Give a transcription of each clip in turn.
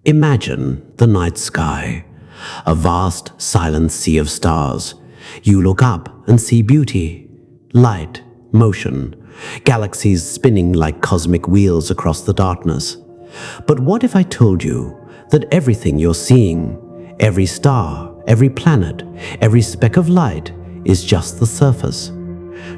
Imagine the night sky, a vast, silent sea of stars. You look up and see beauty, light, motion, galaxies spinning like cosmic wheels across the darkness. But what if I told you that everything you're seeing, every star, every planet, every speck of light is just the surface,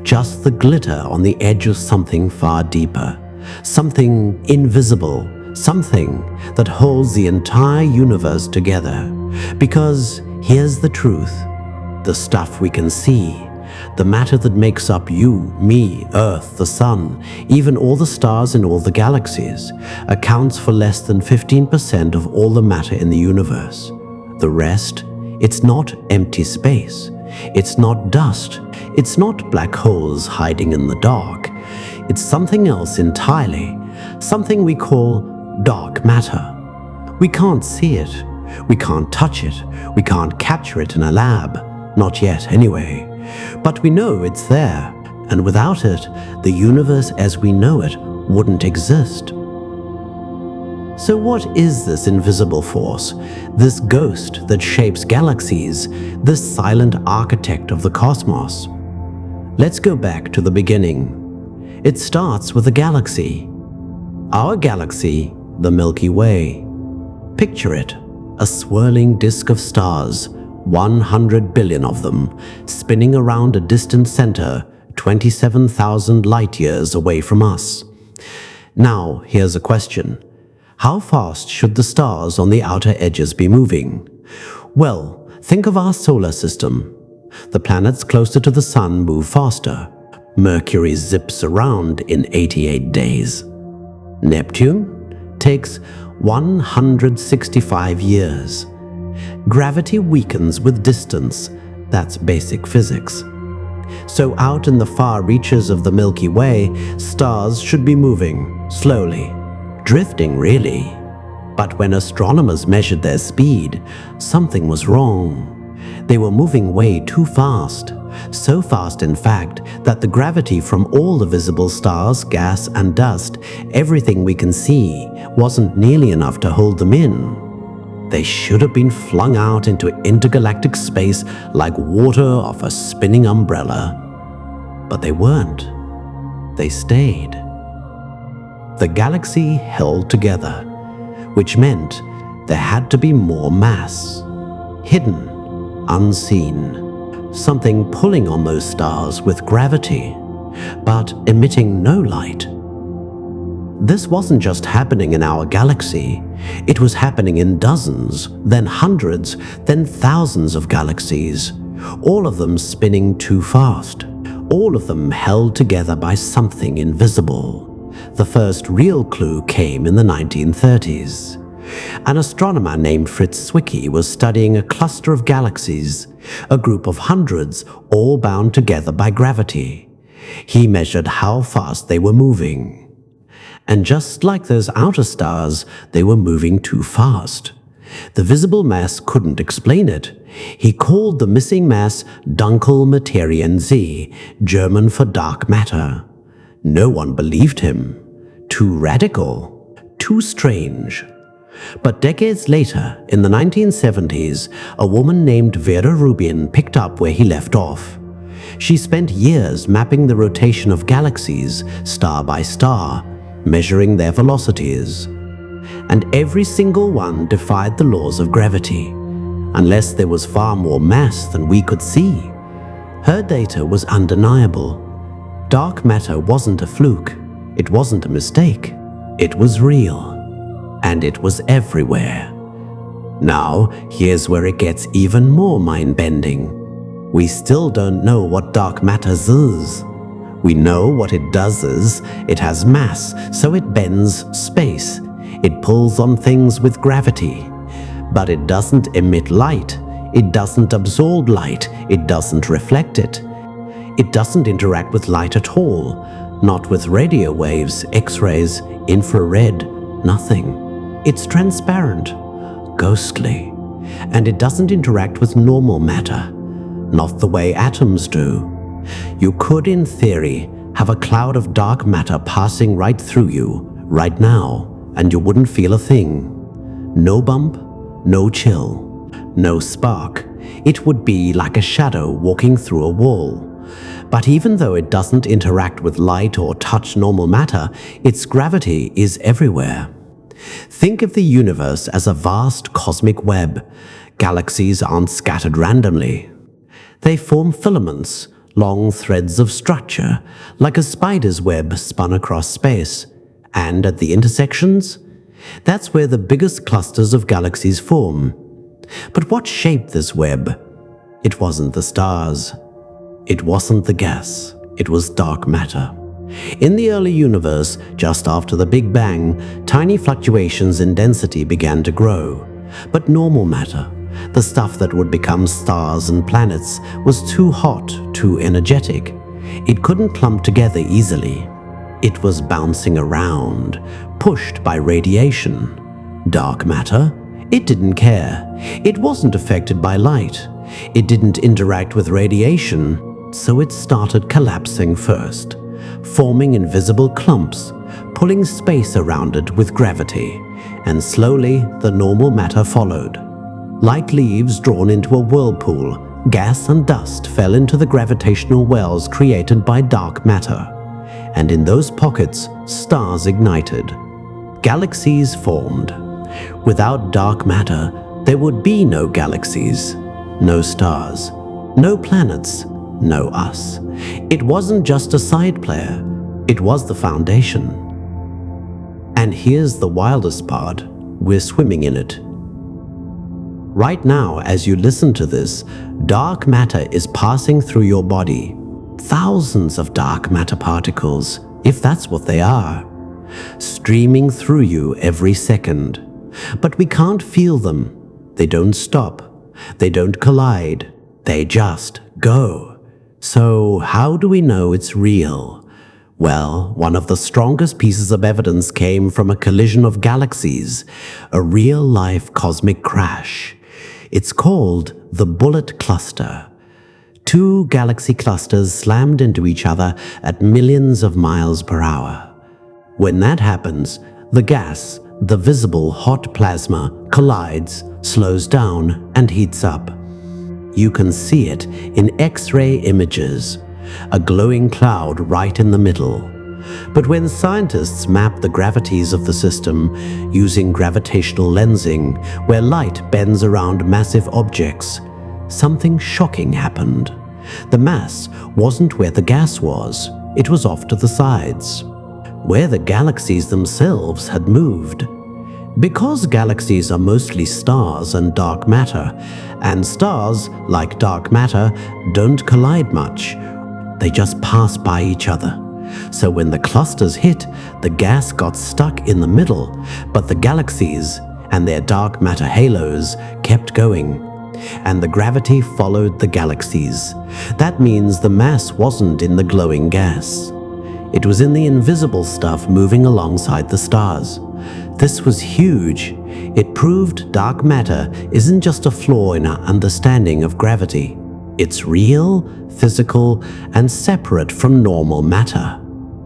just the glitter on the edge of something far deeper, something invisible, something that holds the entire universe together? Because here's the truth: the stuff we can see, the matter that makes up you, me, Earth, the Sun, even all the stars in all the galaxies, accounts for less than 15% of all the matter in the universe. The rest, it's not empty space. It's not dust. It's not black holes hiding in the dark. It's something else entirely, something we call dark matter. We can't see it. We can't touch it. We can't capture it in a lab. Not yet, anyway. But we know it's there, and without it, the universe as we know it wouldn't exist. So what is this invisible force, this ghost that shapes galaxies, this silent architect of the cosmos? Let's go back to the beginning. It starts with a galaxy. Our galaxy, the Milky Way. Picture it, a swirling disk of stars, 100 billion of them, spinning around a distant center 27,000 light years away from us. Now, here's a question. How fast should the stars on the outer edges be moving? Well, think of our solar system. The planets closer to the sun move faster. Mercury zips around in 88 days. Neptune takes 165 years. Gravity weakens with distance. That's basic physics. So out in the far reaches of the Milky Way, stars should be moving slowly, drifting really. But when astronomers measured their speed, something was wrong. They were moving way too fast. So fast, in fact, that the gravity from all the visible stars, gas and dust, everything we can see, wasn't nearly enough to hold them in. They should have been flung out into intergalactic space like water off a spinning umbrella. But they weren't. They stayed. The galaxy held together, which meant there had to be more mass. Hidden, unseen, something pulling on those stars with gravity, but emitting no light. This wasn't just happening in our galaxy. It was happening in dozens, then hundreds, then thousands of galaxies, all of them spinning too fast, all of them held together by something invisible. The first real clue came in the 1930s. An astronomer named Fritz Zwicky was studying a cluster of galaxies, a group of hundreds, all bound together by gravity. He measured how fast they were moving. And just like those outer stars, they were moving too fast. The visible mass couldn't explain it. He called the missing mass Dunkel Materien Z, German for dark matter. No one believed him. Too radical, too strange. But decades later, in the 1970s, a woman named Vera Rubin picked up where he left off. She spent years mapping the rotation of galaxies, star by star, measuring their velocities. And every single one defied the laws of gravity, unless there was far more mass than we could see. Her data was undeniable. Dark matter wasn't a fluke. It wasn't a mistake. It was real. And it was everywhere. Now, here's where it gets even more mind-bending. We still don't know what dark matter is. We know what it does is, it has mass, so it bends space. It pulls on things with gravity. But it doesn't emit light. It doesn't absorb light. It doesn't reflect it. It doesn't interact with light at all. Not with radio waves, X-rays, infrared, nothing. It's transparent, ghostly. And it doesn't interact with normal matter. Not the way atoms do. You could, in theory, have a cloud of dark matter passing right through you, right now, and you wouldn't feel a thing. No bump, no chill, no spark. It would be like a shadow walking through a wall. But even though it doesn't interact with light or touch normal matter, its gravity is everywhere. Think of the universe as a vast cosmic web. Galaxies aren't scattered randomly. They form filaments, long threads of structure, like a spider's web spun across space. And at the intersections, that's where the biggest clusters of galaxies form. But what shaped this web? It wasn't the stars. It wasn't the gas. It was dark matter. In the early universe, just after the Big Bang, tiny fluctuations in density began to grow. But normal matter, the stuff that would become stars and planets, was too hot, too energetic. It couldn't clump together easily. It was bouncing around, pushed by radiation. Dark matter? It didn't care. It wasn't affected by light. It didn't interact with radiation, so it started collapsing first, forming invisible clumps, pulling space around it with gravity, and slowly the normal matter followed. Like leaves drawn into a whirlpool, gas and dust fell into the gravitational wells created by dark matter. And in those pockets, stars ignited. Galaxies formed. Without dark matter, there would be no galaxies, no stars, no planets, no us. It wasn't just a side player, it was the foundation. And here's the wildest part, we're swimming in it. Right now, as you listen to this, dark matter is passing through your body. Thousands of dark matter particles, if that's what they are, streaming through you every second. But we can't feel them. They don't stop. They don't collide. They just go. So how do we know it's real? Well, one of the strongest pieces of evidence came from a collision of galaxies, a real-life cosmic crash. It's called the Bullet Cluster. Two galaxy clusters slammed into each other at millions of miles per hour. When that happens, the gas, the visible hot plasma, collides, slows down, and heats up. You can see it in X-ray images, a glowing cloud right in the middle. But when scientists mapped the gravities of the system using gravitational lensing, where light bends around massive objects, something shocking happened. The mass wasn't where the gas was, it was off to the sides, where the galaxies themselves had moved. Because galaxies are mostly stars and dark matter, and stars, like dark matter, don't collide much, they just pass by each other. So when the clusters hit, the gas got stuck in the middle, but the galaxies and their dark matter halos kept going, and the gravity followed the galaxies. That means the mass wasn't in the glowing gas. It was in the invisible stuff moving alongside the stars. This was huge. It proved dark matter isn't just a flaw in our understanding of gravity. It's real, physical, and separate from normal matter.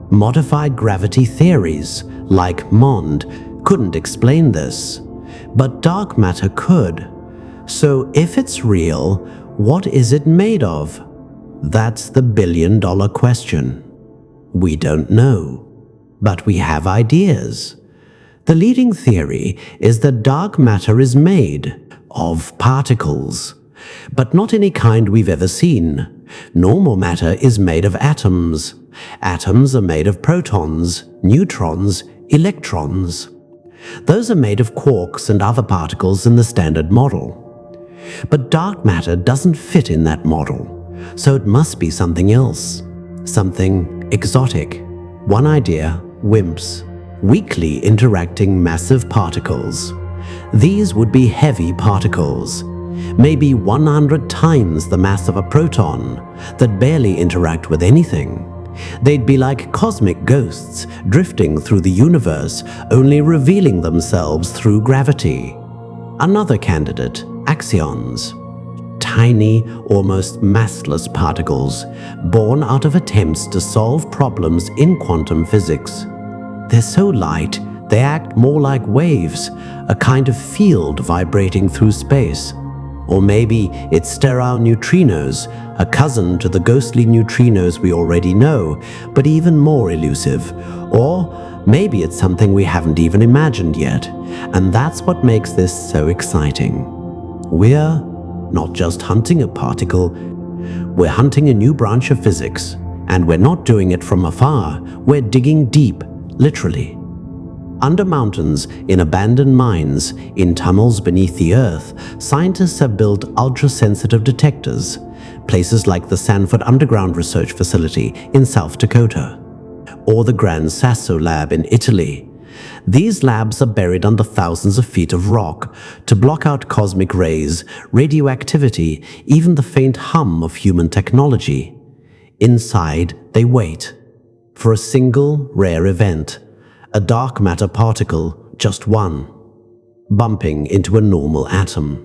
Modified gravity theories, like MOND, couldn't explain this, but dark matter could. So if it's real, what is it made of? That's the billion-dollar question. We don't know, but we have ideas. The leading theory is that dark matter is made of particles, but not any kind we've ever seen. Normal matter is made of atoms. Atoms are made of protons, neutrons, electrons. Those are made of quarks and other particles in the Standard Model. But dark matter doesn't fit in that model, so it must be something else, something exotic. One idea, WIMPs, weakly interacting massive particles. These would be heavy particles, maybe 100 times the mass of a proton, that barely interact with anything. They'd be like cosmic ghosts drifting through the universe, only revealing themselves through gravity. Another candidate, axions. Tiny, almost massless particles, born out of attempts to solve problems in quantum physics. They're so light, They act more like waves, a kind of field vibrating through space. Or maybe it's sterile neutrinos, a cousin to the ghostly neutrinos we already know, but even more elusive. Or maybe it's something we haven't even imagined yet, and that's what makes this so exciting. We're not just hunting a particle, we're hunting a new branch of physics, and we're not doing it from afar, we're digging deep, literally. Under mountains, in abandoned mines, in tunnels beneath the earth, scientists have built ultra-sensitive detectors, places like the Sanford Underground Research Facility in South Dakota, or the Gran Sasso Lab in Italy. These labs are buried under thousands of feet of rock to block out cosmic rays, radioactivity, even the faint hum of human technology. Inside, they wait for a single, rare event. A dark matter particle, just one, bumping into a normal atom.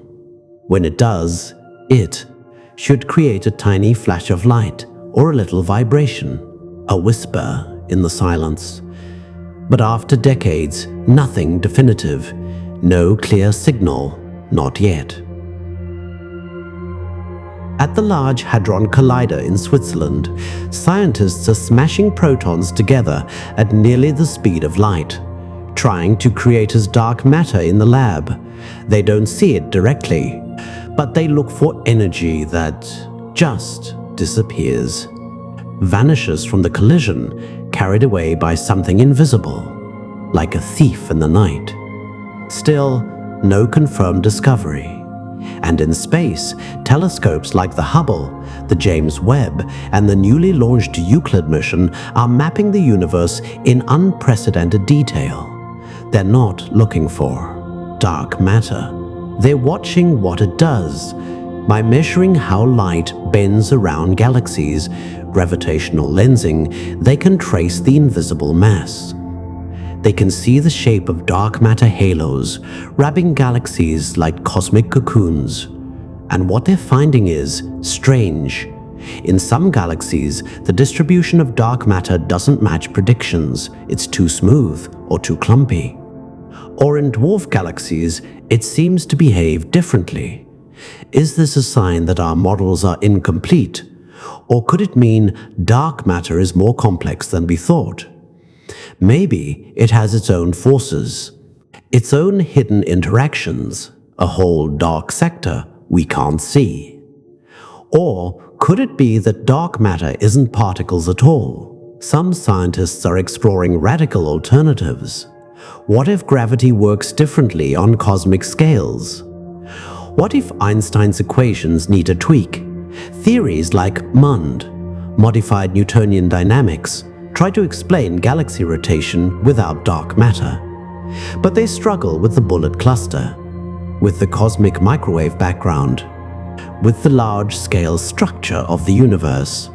When it does, it should create a tiny flash of light or a little vibration, a whisper in the silence. But after decades, nothing definitive, no clear signal, not yet. At the Large Hadron Collider in Switzerland, scientists are smashing protons together at nearly the speed of light, trying to create as dark matter in the lab. They don't see it directly, but they look for energy that just disappears, vanishes from the collision, carried away by something invisible, like a thief in the night. Still, no confirmed discovery. And in space, telescopes like the Hubble, the James Webb, and the newly launched Euclid mission are mapping the universe in unprecedented detail. They're not looking for dark matter. They're watching what it does. By measuring how light bends around galaxies, gravitational lensing, they can trace the invisible mass. They can see the shape of dark matter halos, wrapping galaxies like cosmic cocoons. And what they're finding is strange. In some galaxies, the distribution of dark matter doesn't match predictions. It's too smooth or too clumpy. Or in dwarf galaxies, it seems to behave differently. Is this a sign that our models are incomplete? Or could it mean dark matter is more complex than we thought? Maybe it has its own forces, its own hidden interactions, a whole dark sector we can't see. Or could it be that dark matter isn't particles at all? Some scientists are exploring radical alternatives. What if gravity works differently on cosmic scales? What if Einstein's equations need a tweak? Theories like MUND, modified Newtonian dynamics, try to explain galaxy rotation without dark matter. But they struggle with the bullet cluster, with the cosmic microwave background, with the large-scale structure of the universe.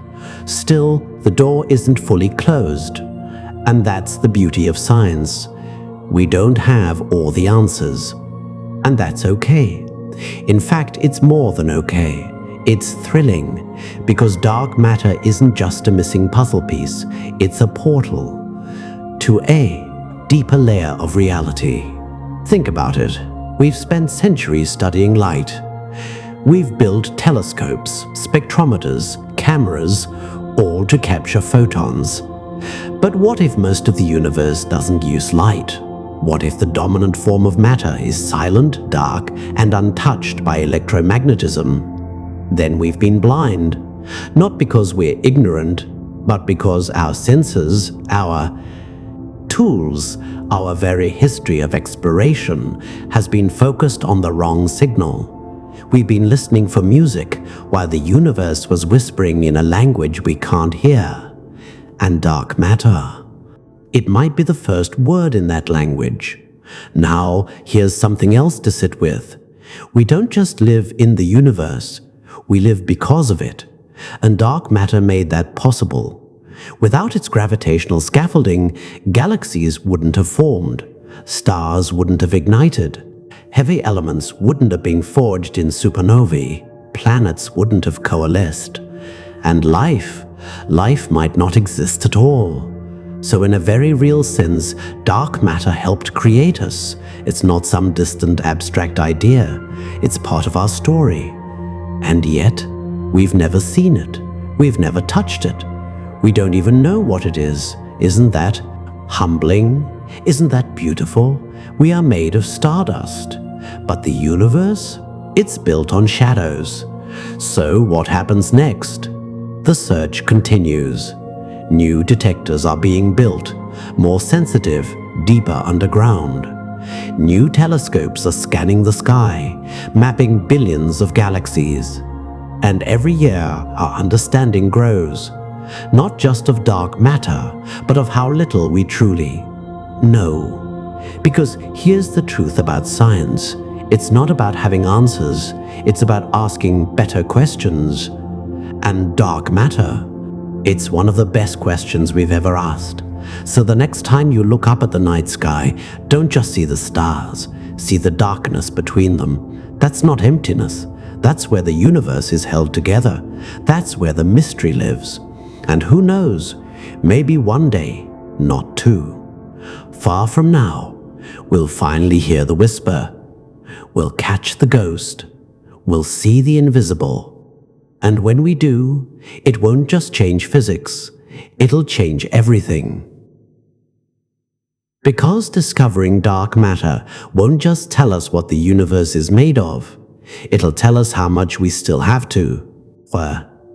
Still, the door isn't fully closed. And that's the beauty of science. We don't have all the answers. And that's okay. In fact, it's more than okay. It's thrilling, because dark matter isn't just a missing puzzle piece, it's a portal to a deeper layer of reality. Think about it. We've spent centuries studying light. We've built telescopes, spectrometers, cameras, all to capture photons. But what if most of the universe doesn't use light? What if the dominant form of matter is silent, dark, and untouched by electromagnetism? Then we've been blind, not because we're ignorant, but because our senses, our tools, our very history of exploration has been focused on the wrong signal. We've been listening for music while the universe was whispering in a language we can't hear. And dark matter, it might be the first word in that language. Now, here's something else to sit with. We don't just live in the universe. We live because of it, and dark matter made that possible. Without its gravitational scaffolding, galaxies wouldn't have formed, stars wouldn't have ignited, heavy elements wouldn't have been forged in supernovae, planets wouldn't have coalesced, and life might not exist at all. So in a very real sense, dark matter helped create us. It's not some distant abstract idea. It's part of our story. And yet, we've never seen it. We've never touched it. We don't even know what it is. Isn't that humbling? Isn't that beautiful? We are made of stardust. But the universe? It's built on shadows. So what happens next? The search continues. New detectors are being built, more sensitive, deeper underground. New telescopes are scanning the sky, mapping billions of galaxies. And every year our understanding grows, not just of dark matter, but of how little we truly know. Because here's the truth about science. It's not about having answers, it's about asking better questions. And dark matter, it's one of the best questions we've ever asked. So the next time you look up at the night sky, don't just see the stars, see the darkness between them. That's not emptiness. That's where the universe is held together. That's where the mystery lives. And who knows, maybe one day, not two. Far from now, we'll finally hear the whisper. We'll catch the ghost. We'll see the invisible. And when we do, it won't just change physics, it'll change everything. Because discovering dark matter won't just tell us what the universe is made of, it'll tell us how much we still have to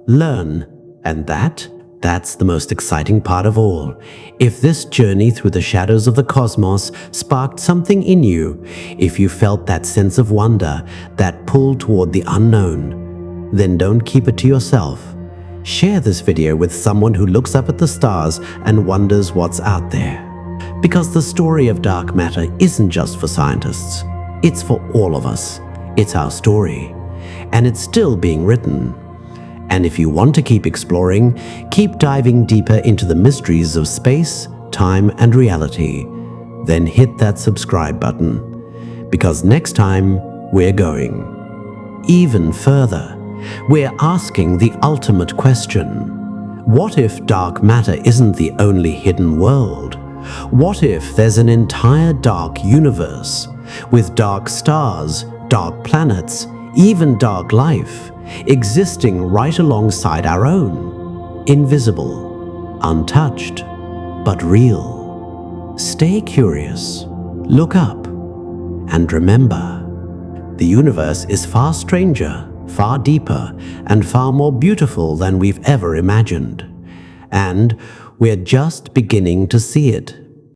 learn. And that's the most exciting part of all. If this journey through the shadows of the cosmos sparked something in you, if you felt that sense of wonder, that pull toward the unknown, then don't keep it to yourself. Share this video with someone who looks up at the stars and wonders what's out there. Because the story of dark matter isn't just for scientists. It's for all of us. It's our story. And it's still being written. And if you want to keep exploring, keep diving deeper into the mysteries of space, time, and reality, then hit that subscribe button. Because next time, we're going even further. We're asking the ultimate question. What if dark matter isn't the only hidden world? What if there's an entire dark universe with dark stars, dark planets, even dark life existing right alongside our own? Invisible, untouched, but real. Stay curious, look up, and remember, the universe is far stranger, far deeper, and far more beautiful than we've ever imagined. And we're just beginning to see it.